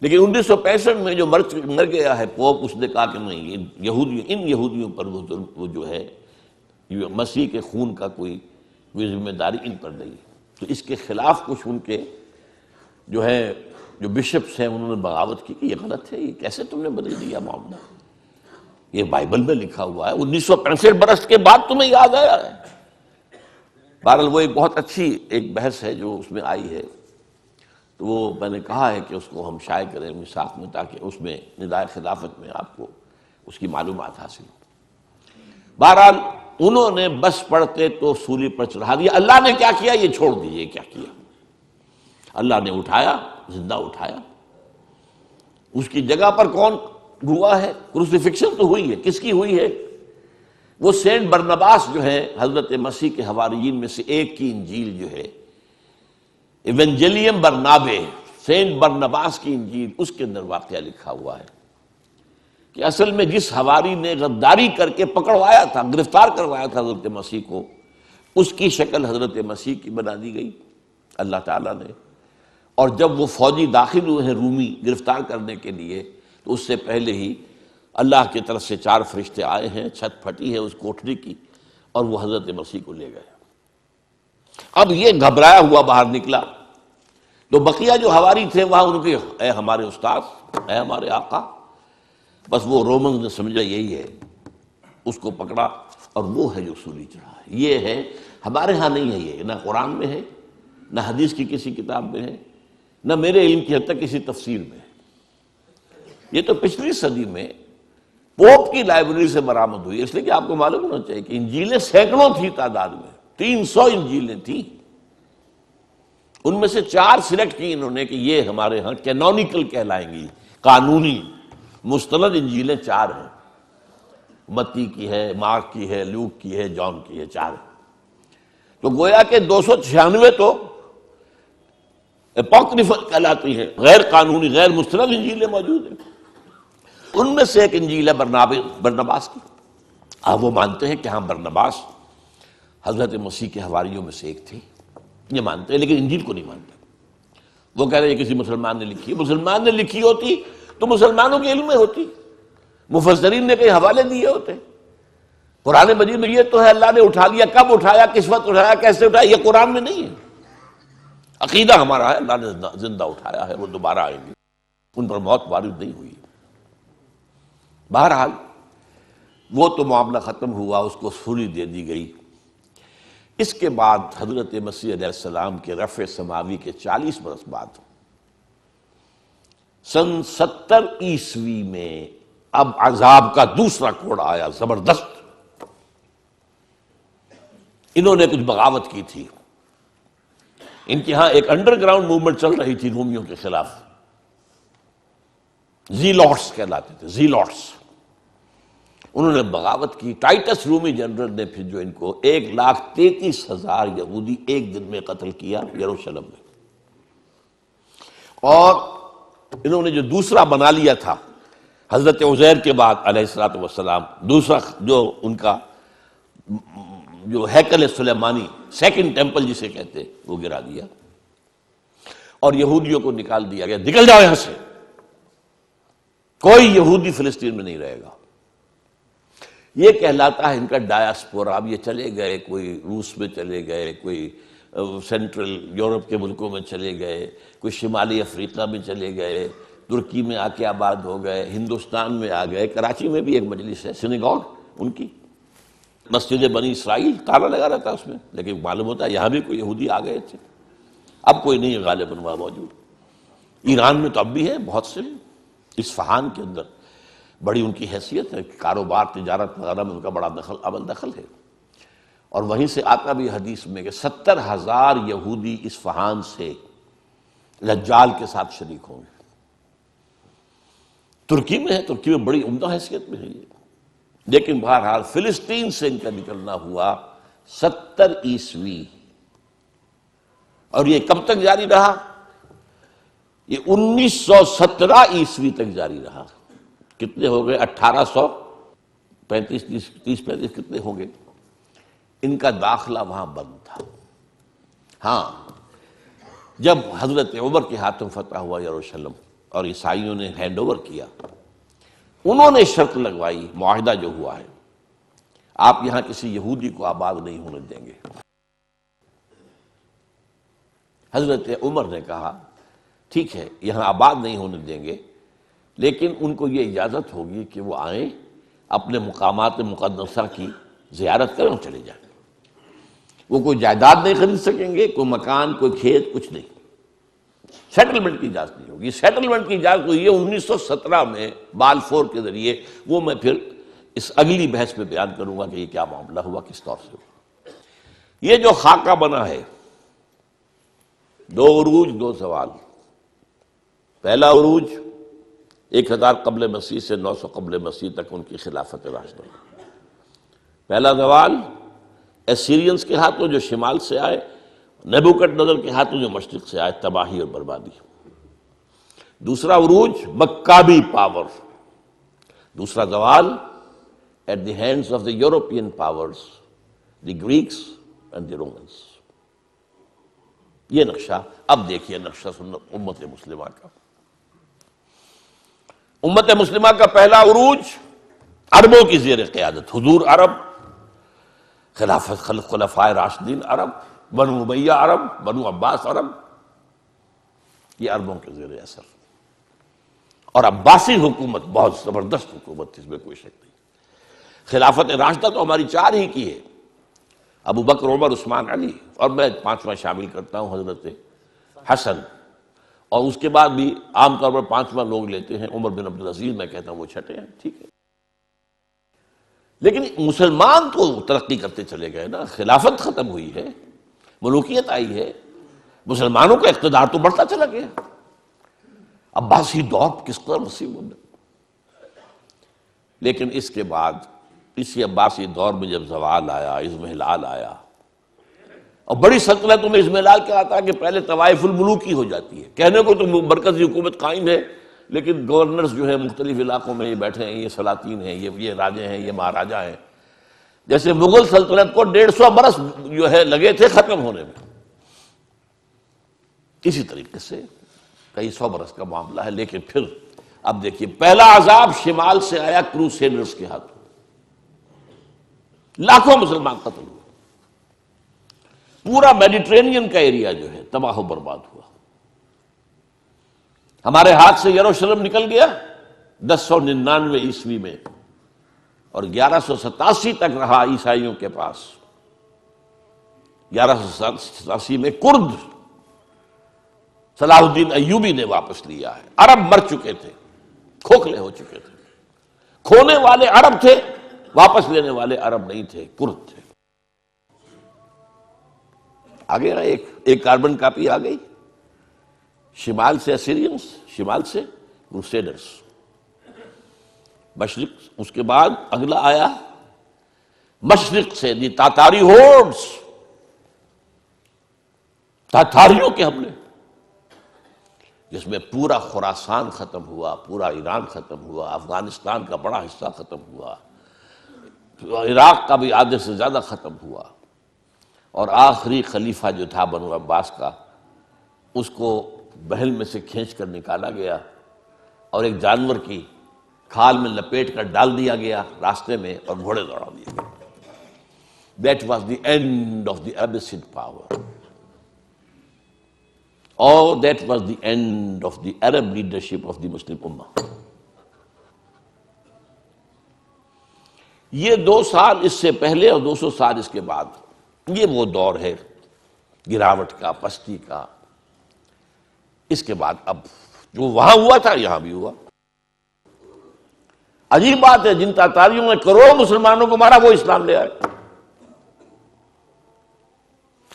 لیکن 1965 میں جو مر گیا ہے پوپ، اس نے کہا کہ نہیں، ان یہودیوں پر وہ جو ہے مسیح کے خون کا کوئی ذمہ داری ان پر نہیں ہے۔ تو اس کے خلاف کچھ ان کے جو ہے جو بشپس ہیں انہوں نے بغاوت کی کہ یہ غلط ہے، یہ کیسے تم نے بدل دیا معاملہ، یہ بائبل میں لکھا ہوا ہے، 1965 برس کے بعد تمہیں یاد آیا ہے۔ بہرحال وہ ایک بہت اچھی ایک بحث ہے جو اس میں آئی ہے، تو وہ میں نے کہا ہے کہ اس کو ہم شائع کریں میثاق میں، تاکہ اس میں ندائے خلافت میں آپ کو اس کی معلومات حاصل ہو۔ بہرحال انہوں نے بس پڑھتے تو سولی پر چڑھا دیا۔ اللہ نے کیا کیا یہ چھوڑ دیجیے، کیا کیا اللہ نے اٹھایا، زندہ اٹھایا۔ اس کی جگہ پر کون ہوا ہے؟ کروسیفکشن تو ہوئی ہے، کس کی ہوئی ہے؟ وہ سینٹ برنباس جو ہے حضرت مسیح کے حواریین میں سے ایک کی انجیل جو ہے ایونجیلیم برنابے، سینٹ برنباس کی انجیل، اس کے اندر واقعہ لکھا ہوا ہے کہ اصل میں جس حواری نے غداری کر کے پکڑوایا تھا، گرفتار کروایا تھا حضرت مسیح کو، اس کی شکل حضرت مسیح کی بنا دی گئی اللہ تعالیٰ نے. اور جب وہ فوجی داخل ہوئے ہیں رومی گرفتار کرنے کے لیے، تو اس سے پہلے ہی اللہ کی طرف سے 4 فرشتے آئے ہیں، چھت پھٹی ہے اس کوٹھری کی، اور وہ حضرت مسیح کو لے گئے. اب یہ گھبرایا ہوا باہر نکلا، تو بقیہ جو حواری تھے وہاں ان کے، اے ہمارے استاد، اے ہمارے آقا. بس وہ رومنز نے سمجھا یہی ہے، اس کو پکڑا اور وہ ہے جو سولی چڑھا ہے. یہ ہے، ہمارے ہاں نہیں ہے، یہ نہ قرآن میں ہے، نہ حدیث کی کسی کتاب میں ہے، نہ میرے علم کی حد تک کسی تفسیر میں ہے. یہ تو پچھلی صدی میں پوپ کی لائبریری سے برآمد ہوئی. اس لیے کہ آپ کو معلوم ہونا چاہیے کہ انجیلیں سینکڑوں تھی تعداد میں، 300 انجیلیں تھیں. ان میں سے 4 سلیکٹ کی انہوں نے کہ یہ ہمارے ہاں کینونیکل کہلائیں گی، قانونی مستند انجیلیں 4 ہیں. متی کی ہے، مارک کی ہے، لوک کی ہے، جان کی ہے، 4 ہیں. تو گویا کہ 296 تو اپوکریفل کہلاتی ہیں، غیر قانونی، غیر مستند انجیلیں موجود ہیں. ان میں سے ایک انجیل ہے برنباس کی. اب وہ مانتے ہیں کہ ہاں برنباس حضرت مسیح کے حواریوں میں سے ایک تھے، یہ مانتے ہیں، لیکن انجیل کو نہیں مانتے. وہ کہہ رہے ہیں کسی مسلمان نے لکھی. مسلمان نے لکھی ہوتی تو مسلمانوں کے علم میں ہوتی، مفسرین نے کئی حوالے دیے ہوتے. قرآن مجید میں یہ تو ہے اللہ نے اٹھا لیا، کب اٹھایا، کس وقت اٹھایا، کیسے اٹھایا، یہ قرآن میں نہیں ہے. عقیدہ ہمارا ہے اللہ نے زندہ اٹھایا ہے، وہ دوبارہ آئیں گے، ان پر موت وارد نہیں ہوئی. بہرحال وہ تو معاملہ ختم ہوا، اس کو سولی دے دی گئی. اس کے بعد حضرت مسیح علیہ السلام کے رفع سماوی کے 40 برس بعد سن 70 عیسوی میں اب عذاب کا دوسرا کوڑ آیا زبردست. انہوں نے کچھ بغاوت کی تھی. ان کے ہاں ایک انڈر گراؤنڈ موومنٹ چل رہی تھی رومیوں کے خلاف، زیلوٹس کہلاتے تھے، زیلوٹس. انہوں نے بغاوت کی. ٹائٹس رومی جنرل نے پھر جو ان کو 1,33,000 یہودی ایک دن میں قتل کیا یروشلم میں. اور انہوں نے جو دوسرا بنا لیا تھا حضرت عزیر کے بعد علیہ الصلوۃ والسلام، دوسرا جو ان کا جو ہیکل سلیمانی، سیکنڈ ٹیمپل جسے کہتے، وہ گرا دیا اور یہودیوں کو نکال دیا گیا. نکل جاؤ یہاں سے، کوئی یہودی فلسطین میں نہیں رہے گا. یہ کہلاتا ہے ان کا ڈایاسپورا. اب یہ چلے گئے، کوئی روس میں چلے گئے، کوئی سینٹرل یورپ کے ملکوں میں چلے گئے، کوئی شمالی افریقہ میں چلے گئے، ترکی میں آ کے آباد ہو گئے، ہندوستان میں آ گئے. کراچی میں بھی ایک مجلس ہے سینیگوگ ان کی، مسجد بنی اسرائیل، تالا لگا رہتا ہے اس میں، لیکن معلوم ہوتا ہے یہاں بھی کوئی یہودی آ گئے تھے. اب کوئی نہیں ہے غالباً وہاں موجود. ایران میں تو اب بھی ہے بہت سے. اصفہان کے اندر بڑی ان کی حیثیت ہے، کاروبار تجارت وغیرہ میں ان کا بڑا دخل ہے. اور وہیں سے آتا بھی حدیث میں کہ 70,000 یہودی اصفہان سے دجال کے ساتھ شریک ہوں گے. ترکی میں ہے، ترکی میں بڑی عمدہ حیثیت میں ہے یہ. لیکن بہرحال فلسطین سے ان کا نکلنا ہوا 70 عیسوی. اور یہ کب تک جاری رہا؟ یہ 1917 عیسوی تک جاری رہا. کتنے ہو گئے؟ 1835 30 35 کتنے ہوں گے. ان کا داخلہ وہاں بند تھا. ہاں، جب حضرت عمر کے ہاتھوں فتح ہوا یروشلم اور عیسائیوں نے ہینڈ اوور کیا، انہوں نے شرط لگوائی، معاہدہ جو ہوا ہے، آپ یہاں کسی یہودی کو آباد نہیں ہونے دیں گے. حضرت عمر نے کہا ٹھیک ہے، یہاں آباد نہیں ہونے دیں گے، لیکن ان کو یہ اجازت ہوگی کہ وہ آئیں، اپنے مقامات مقدسہ کی زیارت کریں اور چلے جائیں. وہ کوئی جائیداد نہیں خرید سکیں گے، کوئی مکان، کوئی کھیت، کچھ نہیں. سیٹلمنٹ کی اجازت نہیں ہوگی. سیٹلمنٹ کی اجازت ہوئی ہے 1917 میں بالفور کے ذریعے. وہ میں پھر اس اگلی بحث میں بیان کروں گا کہ یہ کیا معاملہ ہوا، کس طور سے ہوا. یہ جو خاکہ بنا ہے، 2 عروج 2 زوال. پہلا عروج 1000 قبل مسیح سے 900 قبل مسیح تک ان کی خلافت راشدہ. پہلا زوال ایسیرینز کے ہاتھوں جو شمال سے آئے، نیبوکڈ نظر کے ہاتھوں جو مشرق سے آئے، تباہی اور بربادی. دوسرا عروج مکابی پاور، دوسرا زوال at the hands of the European powers, the Greeks and the Romans. یہ نقشہ، اب دیکھیے نقشہ امت مسلمہ کا۔ امت مسلمہ کا پہلا عروج عربوں کی زیر قیادت، حضور عرب، خلافت خلفائے راشدین عرب، بنو امیہ عرب، بنو عباس عرب، یہ عربوں کے زیر اثر۔ اور عباسی حکومت بہت زبردست حکومت تھی، اس میں کوئی شک نہیں۔ خلافت راشدہ تو ہماری چار ہی کی ہے، ابو بکر، عمر، عثمان، علی، اور میں پانچواں شامل کرتا ہوں حضرت حسن، اور اس کے بعد بھی عام طور پر پانچواں لوگ لیتے ہیں عمر بن عبدالعزیز، میں کہتا ہوں وہ چھٹے ہیں، ٹھیک ہے۔ لیکن مسلمان تو ترقی کرتے چلے گئے نا، خلافت ختم ہوئی ہے، ملوکیت آئی ہے، مسلمانوں کا اقتدار تو بڑھتا چلا گیا۔ عباسی دور کس قدر وسیع ہونا، لیکن اس کے بعد اسی عباسی دور میں جب زوال آیا، اضمحلال آیا، اور بڑی سلطنتوں میں اضمحلال کیا آتا ہے کہ پہلے طوائف الملوکی ہو جاتی ہے، کہنے کو تو مرکزی حکومت قائم ہے، لیکن گورنرز جو ہے مختلف علاقوں میں یہ بیٹھے ہیں، یہ سلاطین ہیں، یہ راجے ہیں، یہ مہاراجا ہیں۔ جیسے مغل سلطنت کو 150 برس جو ہے لگے تھے ختم ہونے میں، اسی طریقے سے کئی 100 برس کا معاملہ ہے۔ لیکن پھر اب دیکھیے پہلا عذاب شمال سے آیا کروسیڈرز کے ہاتھوں، لاکھوں مسلمان قتل ہوئے، پورا میڈیٹرینین کا ایریا جو ہے تباہ و برباد ہوا۔ ہمارے ہاتھ سے یروشلم نکل گیا 1099 عیسوی میں، اور 1187 تک رہا عیسائیوں کے پاس۔ 1187 میں کرد صلاح الدین ایوبی نے واپس لیا ہے۔ عرب مر چکے تھے، کھوکھلے ہو چکے تھے، کھونے والے عرب تھے، واپس لینے والے عرب نہیں تھے، کرد تھے۔ آگے ایک کاربن کاپی آ گئی، شمال سے اسیرینز، شمال سے کروسیڈرز، مشرق، اس کے بعد اگلا آیا مشرق سے دی تاتاری ہورڈز، تاتاریوں کے حملے، جس میں پورا خراسان ختم ہوا، پورا ایران ختم ہوا، افغانستان کا بڑا حصہ ختم ہوا، عراق کا بھی آدھے سے زیادہ ختم ہوا، اور آخری خلیفہ جو تھا بنو عباس کا، اس کو بحل میں سے کھینچ کر نکالا گیا اور ایک جانور کی کھال میں لپیٹ کر ڈال دیا گیا راستے میں، اور گھوڑے دوڑا دیے گئے۔ That was the end of the Abbasid power. Or that was the end of the Arab leadership of the Muslim Ummah. یہ 2 سال اس سے پہلے اور 200 سال اس کے بعد، یہ وہ دور ہے گراوٹ کا، پستی کا۔ اس کے بعد اب جو وہاں ہوا تھا یہاں بھی ہوا۔ عجیب بات ہے، جن تاتاریوں نے کروڑوں مسلمانوں کو مارا وہ اسلام لے آئے۔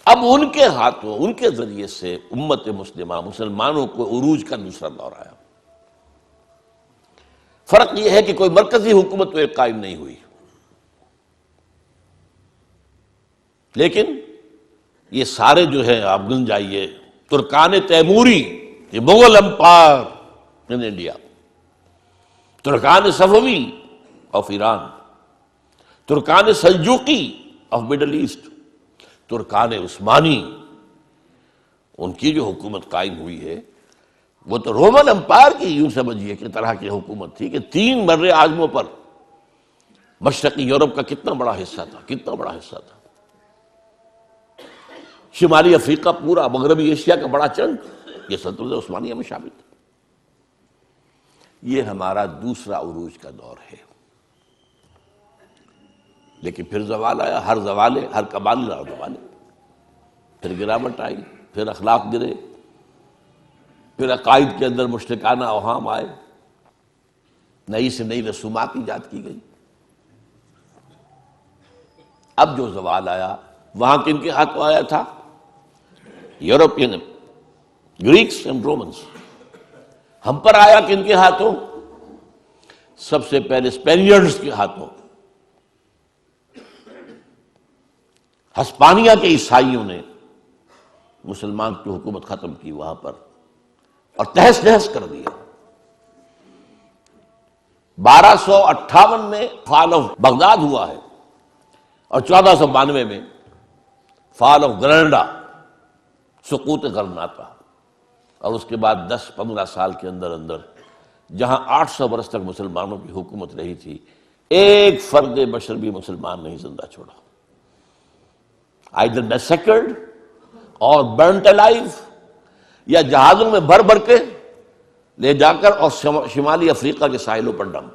اب ان کے ہاتھوں، ان کے ذریعے سے امت مسلمہ، مسلمانوں کو عروج کا دوسرا دور آیا۔ فرق یہ ہے کہ کوئی مرکزی حکومت تو ایک قائم نہیں ہوئی، لیکن یہ سارے جو ہے آپ گن جائیے، ترکان تیموری، یہ مغل امپائر ان انڈیا، ترکان صفوی آف ایران، ترکان سلجوقی آف مڈل ایسٹ، ترکان عثمانی، ان کی جو حکومت قائم ہوئی ہے وہ تو رومن امپائر کی یوں سمجھیے کہ طرح کی حکومت تھی کہ 3 بر اعظموں پر مشرقی یورپ کا کتنا بڑا حصہ تھا، کتنا بڑا حصہ تھا، شمالی افریقہ، پورا مغربی ایشیا کا بڑا چنک یہ سلطنت عثمانیہ میں شامل تھا۔ یہ ہمارا دوسرا عروج کا دور ہے۔ لیکن پھر زوال آیا، ہر زوالے، ہر کمال زوالے، پھر گراوٹ آئی، پھر اخلاق گرے، پھر عقائد کے اندر مشرکانہ اوہام آئے، نئی سے نئی رسومات ایجاد کی گئی۔ اب جو زوال آیا وہاں کن کے ہاتھوں آیا تھا؟ European, Greeks and Romans. ہم پر آیا کن کے ہاتھوں؟ سب سے پہلے اسپینیئرز کے ہاتھوں۔ ہسپانیہ کے عیسائیوں نے مسلمان کی حکومت ختم کی وہاں پر، اور تہس نہس کر دیا۔ 1258 میں فال آف بغداد ہوا ہے اور 1492 میں فال آف گرناڈا، سقوط غرناطہ، اور اس کے بعد 10-15 سال کے اندر اندر جہاں 800 برس تک مسلمانوں کی حکومت رہی تھی، ایک فرد بشر بھی مسلمان نہیں زندہ چھوڑا، either massacred اور burnt alive، یا جہازوں میں بھر بھر کے لے جا کر اور شمالی افریقہ کے ساحلوں پر ڈمپ،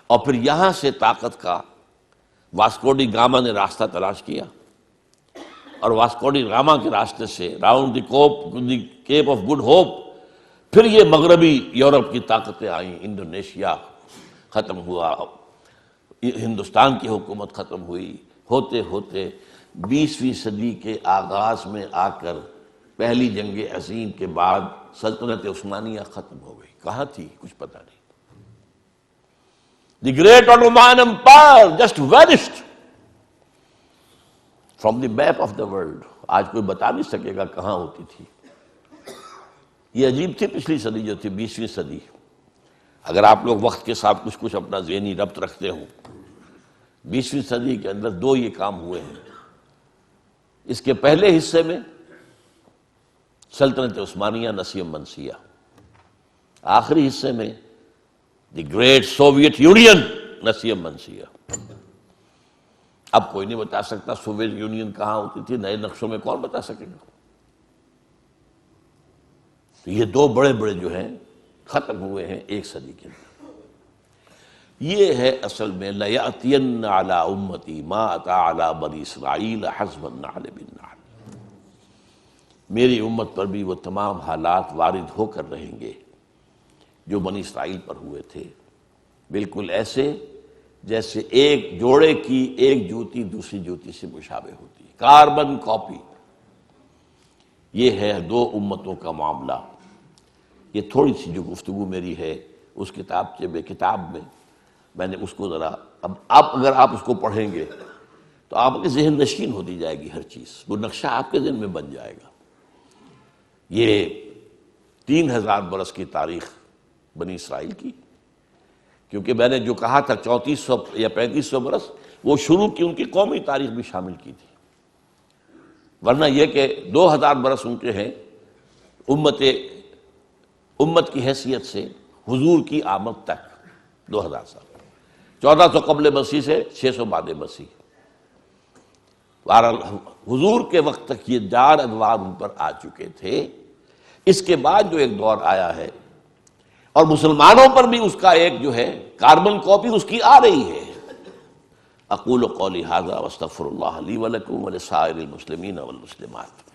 اور پھر یہاں سے طاقت کا واسکو ڈی گاما نے راستہ تلاش کیا، اور واسکو ڈی گاما کے راستے سے round the Cape of Good Hope پھر یہ مغربی یورپ کی طاقتیں آئیں، انڈونیشیا ختم ہوا، ہندوستان کی حکومت ختم ہوئی، ہوتے ہوتے 20ویں صدی کے آغاز میں آ کر پہلی جنگ عظیم کے بعد سلطنت عثمانیہ ختم ہو گئی۔ کہاں تھی کچھ پتہ نہیں۔ The great Ottoman Empire just vanished from the map of the world۔ آج کوئی بتا نہیں سکے گا کہاں ہوتی تھی۔ یہ عجیب تھی پچھلی صدی جو تھی 20ویں صدی۔ اگر آپ لوگ وقت کے ساتھ کچھ اپنا ذہنی ربط رکھتے ہوں، 20ویں صدی کے اندر 2 یہ کام ہوئے ہیں۔ اس کے پہلے حصے میں سلطنت عثمانیہ نسیم منسیہ، آخری حصے میں دی گریٹ سوویت یونین نسیم منسیہ۔ اب کوئی نہیں بتا سکتا سوویت یونین کہاں ہوتی تھی، نئے نقشوں میں کون بتا سکے گا؟ تو یہ 2 بڑے بڑے جو ہیں ختم ہوئے ہیں ایک صدی کے اندر۔ یہ ہے اصل میں لَيَأْتِيَنَّ عَلَىٰ أُمَّتِي مَا أَتَىٰ عَلَىٰ بَنِي إِسْرَائِيلَ حَسْبَ النَّعْلِ بِالنَّعْلِ۔ میری امت پر بھی وہ تمام حالات وارد ہو کر رہیں گے جو بنی اسرائیل پر ہوئے تھے، بالکل ایسے جیسے ایک جوڑے کی ایک جوتی دوسری جوتی سے مشابہ ہوتی ہے، کاربن کاپی۔ یہ ہے 2 امتوں کا معاملہ۔ یہ تھوڑی سی جو گفتگو میری ہے اس کتاب میں نے اس کو ذرا اب اگر آپ اس کو پڑھیں گے تو آپ کے ذہن نشین ہوتی جائے گی، ہر چیز وہ نقشہ آپ کے ذہن میں بن جائے گا۔ یہ 3000 برس کی تاریخ بنی اسرائیل کی، کیونکہ میں نے جو کہا تھا 3400 یا 3500 برس، وہ شروع کی ان کی قومی تاریخ بھی شامل کی تھی، ورنہ یہ کہ 2000 برس ان کے ہیں امت کی حیثیت سے حضور کی آمد تک، 2000 سال، 1400 قبل مسیح سے 600 بعد مسیح۔ بہرحال حضور کے وقت تک یہ 4 ادوار ان پر آ چکے تھے۔ اس کے بعد جو ایک دور آیا ہے اور مسلمانوں پر بھی اس کا ایک جو ہے کاربن کاپی اس کی آ رہی ہے۔ اقول قولی ھذا واستغفر اللہ لی ولکم ولسائر المسلمین والمسلمات۔